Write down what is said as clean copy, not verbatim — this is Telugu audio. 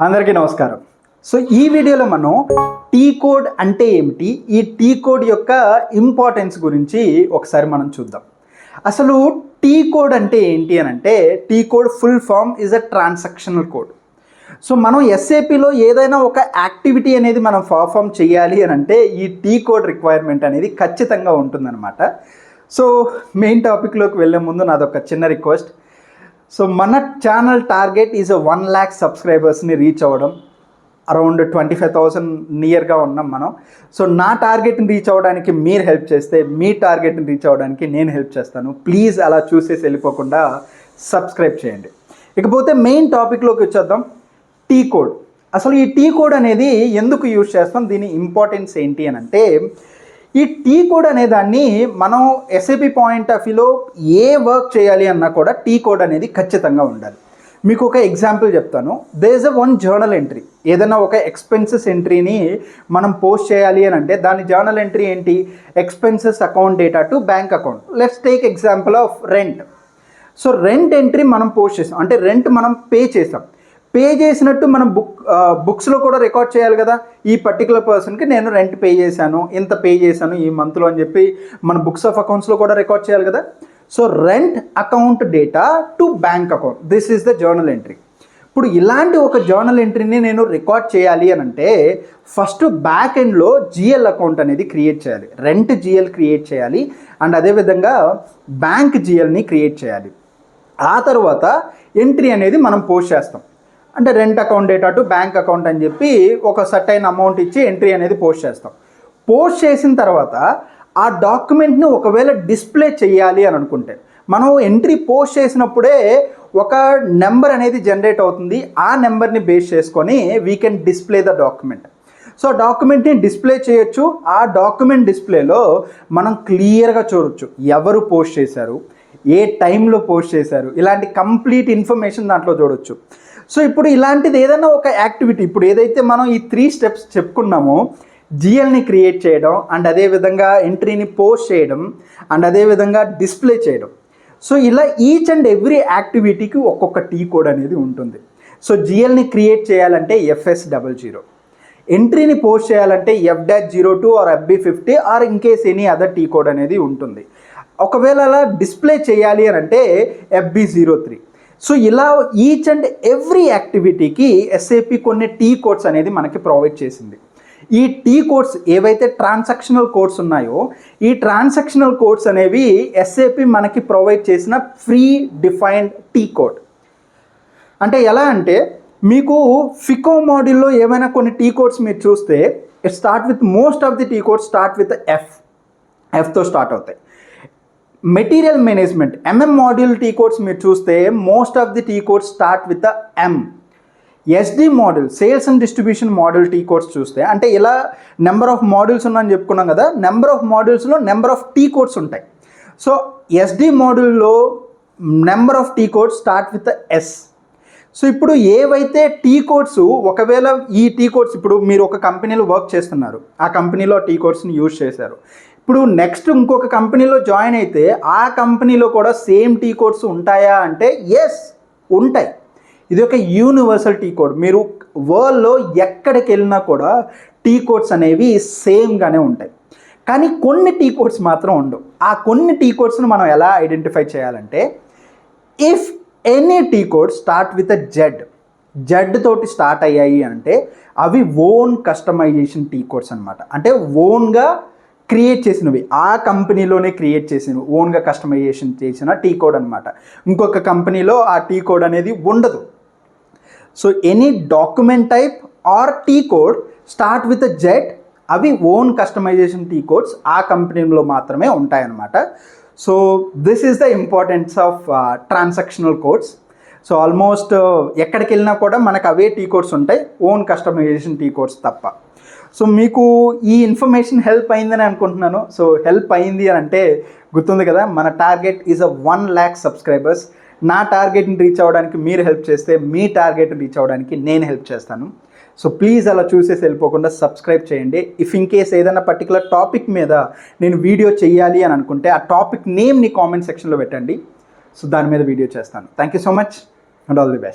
అందరికీ నమస్కారం. సో ఈ వీడియోలో మనం టీ కోడ్ అంటే ఏమిటి, ఈ టీ కోడ్ యొక్క ఇంపార్టెన్స్ గురించి ఒకసారి మనం చూద్దాం. అసలు టీ కోడ్ అంటే ఏంటి అని అంటే, T code full form is a transactional code. So మనం ఎస్ఏపిలో ఏదైనా ఒక యాక్టివిటీ అనేది మనం పర్ఫామ్ చేయాలి అని అంటే ఈ టీ కోడ్ రిక్వైర్మెంట్ అనేది ఖచ్చితంగా ఉంటుందన్నమాట. సో మెయిన్ టాపిక్లోకి వెళ్ళే ముందు నాదొక చిన్న రిక్వెస్ట్. సో మన ఛానల్ టార్గెట్ ఈజ్ 1 lakh సబ్స్క్రైబర్స్ని రీచ్ అవ్వడం. అరౌండ్ 25,000 నియర్గా ఉన్నాం మనం. సో నా టార్గెట్ని రీచ్ అవ్వడానికి మీరు హెల్ప్ చేస్తే, మీ టార్గెట్ని రీచ్ అవ్వడానికి నేను హెల్ప్ చేస్తాను. ప్లీజ్ అలా చూసేసి వెళ్ళిపోకుండా సబ్స్క్రైబ్ చేయండి. ఇకపోతే మెయిన్ టాపిక్లోకి వచ్చేద్దాం. T code. అసలు ఈ టీ కోడ్ అనేది ఎందుకు యూజ్ చేస్తాం, దీని ఇంపార్టెన్స్ ఏంటి అని అంటే, ఈ టీ కోడ్ అనే దాన్ని మనం ఎస్ఏపి పాయింట్ ఆఫ్ వ్యూలో ఏ వర్క్ చేయాలి అన్నా కూడా టీ కోడ్ అనేది ఖచ్చితంగా ఉండాలి. మీకు ఒక ఎగ్జాంపుల్ చెప్తాను. There is one journal entry. ఏదైనా ఒక ఎక్స్పెన్సెస్ ఎంట్రీని మనం పోస్ట్ చేయాలి అని అంటే దాని జర్నల్ ఎంట్రీ ఏంటి, expenses account data to bank account. Let's take example of rent. So rent entry మనం పోస్ట్ చేసాం అంటే రెంట్ మనం పే చేసాం. పే చేసినట్టు మనం బుక్స్లో కూడా రికార్డ్ చేయాలి కదా. ఈ పర్టికులర్ పర్సన్కి నేను రెంట్ పే చేశాను, ఇంత పే చేశాను ఈ మంత్లో అని చెప్పి మన బుక్స్ ఆఫ్ అకౌంట్స్లో కూడా రికార్డ్ చేయాలి కదా. So rent account data to bank account, this is the journal entry. ఇప్పుడు ఇలాంటి ఒక జర్నల్ ఎంట్రీని నేను రికార్డ్ చేయాలి అని అంటే ఫస్ట్ బ్యాక్ ఎండ్లో జిఎల్ అకౌంట్ అనేది క్రియేట్ చేయాలి. రెంట్ జిఎల్ క్రియేట్ చేయాలి అండ్ అదేవిధంగా బ్యాంక్ జిఎల్ని క్రియేట్ చేయాలి. ఆ తర్వాత ఎంట్రీ అనేది మనం పోస్ట్ చేస్తాం. అంటే rent account data to bank account అని చెప్పి ఒక సర్టైన్ అమౌంట్ ఇచ్చి ఎంట్రీ అనేది పోస్ట్ చేస్తాం. పోస్ట్ చేసిన తర్వాత ఆ డాక్యుమెంట్ని ఒకవేళ డిస్ప్లే చేయాలి అని అనుకుంటే మనం ఎంట్రీ పోస్ట్ చేసినప్పుడే ఒక నెంబర్ అనేది జనరేట్ అవుతుంది. ఆ నెంబర్ని బేస్ చేసుకొని we can display the document. So డాక్యుమెంట్ని డిస్ప్లే చేయొచ్చు. ఆ డాక్యుమెంట్ డిస్ప్లేలో మనం క్లియర్గా చూడొచ్చు ఎవరు పోస్ట్ చేశారు, ఏ టైంలో పోస్ట్ చేశారు, ఇలాంటి కంప్లీట్ ఇన్ఫర్మేషన్ దాంట్లో చూడొచ్చు. సో ఇప్పుడు ఇలాంటిది ఏదైనా ఒక యాక్టివిటీ, ఇప్పుడు ఏదైతే మనం ఈ 3 steps చెప్పుకున్నామో, జిఎల్ని క్రియేట్ చేయడం అండ్ అదేవిధంగా ఎంట్రీని పోస్ట్ చేయడం అండ్ అదేవిధంగా డిస్ప్లే చేయడం. సో ఇలా ఈచ్ అండ్ ఎవ్రీ యాక్టివిటీకి ఒక్కొక్క టీ కోడ్ అనేది ఉంటుంది. సో జిఎల్ని క్రియేట్ చేయాలంటే FS00, ఎంట్రీని పోస్ట్ చేయాలంటే F-02 or FB50 or in case any other T code అనేది ఉంటుంది. ఒకవేళ అలా డిస్ప్లే చేయాలి అని అంటే FB03. సో ఇలా ఈచ్ అండ్ ఎవ్రీ యాక్టివిటీకి ఎస్ఏపి కొన్ని టీ కోడ్స్ అనేది మనకి ప్రొవైడ్ చేసింది. ఈ టీ కోడ్స్ ఏవైతే ట్రాన్సాక్షనల్ కోడ్స్ ఉన్నాయో, ఈ ట్రాన్సాక్షనల్ కోడ్స్ అనేవి ఎస్ఏపి మనకి ప్రొవైడ్ చేసిన ఫ్రీ డిఫైన్డ్ టీ కోడ్. అంటే ఎలా అంటే, మీకు ఫికో మాడ్యూల్లో ఏమైనా కొన్ని టీ కోడ్స్ మీరు చూస్తే it start with most of the T codes start with ఎఫ్తో స్టార్ట్ అవుతాయి. Material management MM module T codes మీరు చూస్తే most of the T codes start with M. SD module sales and distribution module T codes చూస్తే, అంటే ఇలా నెంబర్ ఆఫ్ మాడ్యూల్స్ ఉన్నాయని చెప్పుకున్నాం కదా, నెంబర్ ఆఫ్ మాడ్యూల్స్లో నెంబర్ ఆఫ్ టీ కోడ్స్ ఉంటాయి. సో SD మాడ్యూల్లో number of T codes start with S. So ఇప్పుడు ఏవైతే టీ కోడ్స్, ఒకవేళ ఈ టీ కోడ్స్ ఇప్పుడు మీరు ఒక కంపెనీలో వర్క్ చేస్తున్నారు, ఆ కంపెనీలో టీ కోడ్స్ని యూజ్ చేశారు. ఇప్పుడు నెక్స్ట్ ఇంకొక కంపెనీలో జాయిన్ అయితే ఆ కంపెనీలో కూడా సేమ్ టీ కోడ్స్ ఉంటాయా అంటే ఎస్, ఉంటాయి. ఇది ఒక యూనివర్సల్ టీ కోడ్. మీరు వరల్డ్లో ఎక్కడికి వెళ్ళినా కూడా టీ కోడ్స్ అనేవి సేమ్గానే ఉంటాయి. కానీ కొన్ని టీ కోడ్స్ మాత్రం ఉండవు. ఆ కొన్ని టీ కోడ్స్ని మనం ఎలా ఐడెంటిఫై చేయాలంటే, if any tea code start with Z తోటి స్టార్ట్ అయ్యాయి అంటే అవి ఓన్ కస్టమైజేషన్ టీ కోడ్స్ అనమాట. అంటే ఓన్గా క్రియేట్ చేసినవి, ఆ కంపెనీలోనే క్రియేట్ చేసినవి, ఓన్గా కస్టమైజేషన్ చేసిన టీ కోడ్ అనమాట. ఇంకొక కంపెనీలో ఆ టీ కోడ్ అనేది ఉండదు. So any document type or T code start with Z, అవి ఓన్ కస్టమైజేషన్ టీ కోడ్స్ ఆ కంపెనీలో మాత్రమే ఉంటాయన్నమాట. So this is the importance of transactional codes. So almost ఎక్కడికి వెళ్ళినా కూడా మనకు అవే టీ కోడ్స్ ఉంటాయి, ఓన్ కస్టమైజేషన్ టీ కోడ్స్ తప్ప. సో మీకు ఈ ఇన్ఫర్మేషన్ హెల్ప్ అయిందని అనుకుంటున్నాను. సో హెల్ప్ అయింది అని అంటే గుర్తుంది కదా, మన టార్గెట్ ఈజ్ 1 lakh సబ్స్క్రైబర్స్. నా టార్గెట్ని రీచ్ అవ్వడానికి మీరు హెల్ప్ చేస్తే మీ టార్గెట్ని రీచ్ అవ్వడానికి నేను హెల్ప్ చేస్తాను. సో ప్లీజ్ అలా చూసేసి వెళ్ళిపోకుండా సబ్స్క్రైబ్ చేయండి. ఇఫ్ ఇన్ కేస్ ఏదైనా పర్టికులర్ టాపిక్ మీద నేను వీడియో చేయాలి అని అనుకుంటే ఆ టాపిక్ నేమ్ని కామెంట్ సెక్షన్లో పెట్టండి. సో దాని మీద వీడియో చేస్తాను. Thank you so much and all the best.